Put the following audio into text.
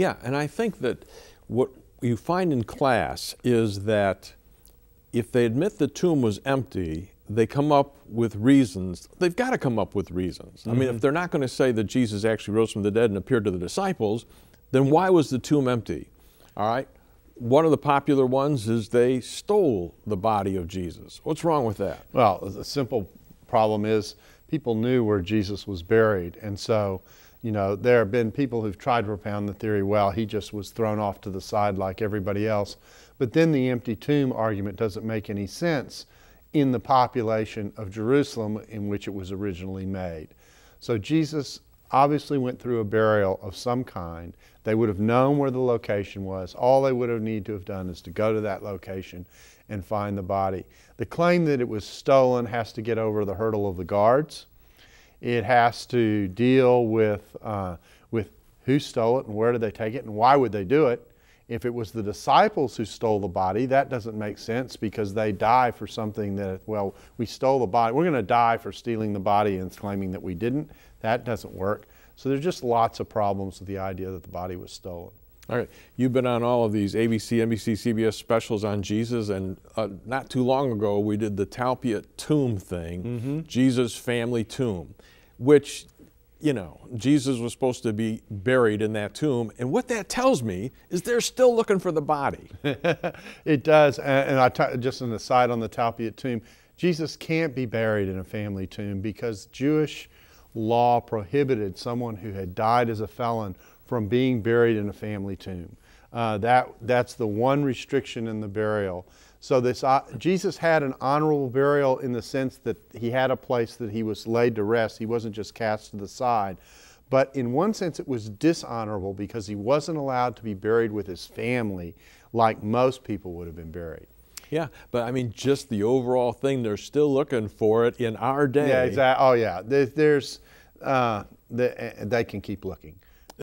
Yeah, and I think that what you find in class is that if they admit the tomb was empty, they come up with reasons. They've got to come up with reasons. I mean, if they're not going to say that Jesus actually rose from the dead and appeared to the disciples, then why was the tomb empty? All right? One of the popular ones is they stole the body of Jesus. What's wrong with that? Well, the simple problem is people knew where Jesus was buried, and so, you know, there have been people who've tried to propound the theory, well, he just was thrown off to the side like everybody else. But then the empty tomb argument doesn't make any sense in the population of Jerusalem in which it was originally made. So Jesus obviously went through a burial of some kind. They would have known where the location was. All they would have needed to have done is to go to that location and find the body. The claim that it was stolen has to get over the hurdle of the guards. It has to deal with who stole it and where did they take it and why would they do it. If it was the disciples who stole the body, that doesn't make sense because they die for something that, well, we stole the body. We're going to die for stealing the body and claiming that we didn't. That doesn't work. So there's just lots of problems with the idea that the body was stolen. All right, you've been on all of these ABC, NBC, CBS specials on Jesus, and not too long ago we did the Talpiot tomb thing, Jesus' family tomb, which, you know, Jesus was supposed to be buried in that tomb, and what that tells me is they're still looking for the body. It does, and just an aside on the Talpiot tomb, Jesus can't be buried in a family tomb because Jewish law prohibited someone who had died as a felon from being buried in a family tomb. That's the one restriction in the burial. So Jesus had an honorable burial in the sense that he had a place that he was laid to rest. He wasn't just cast to the side. But in one sense it was dishonorable because he wasn't allowed to be buried with his family like most people would have been buried. Yeah, but I mean, just the overall thing, they're still looking for it in our day. Yeah, exactly. Oh yeah, they can keep looking.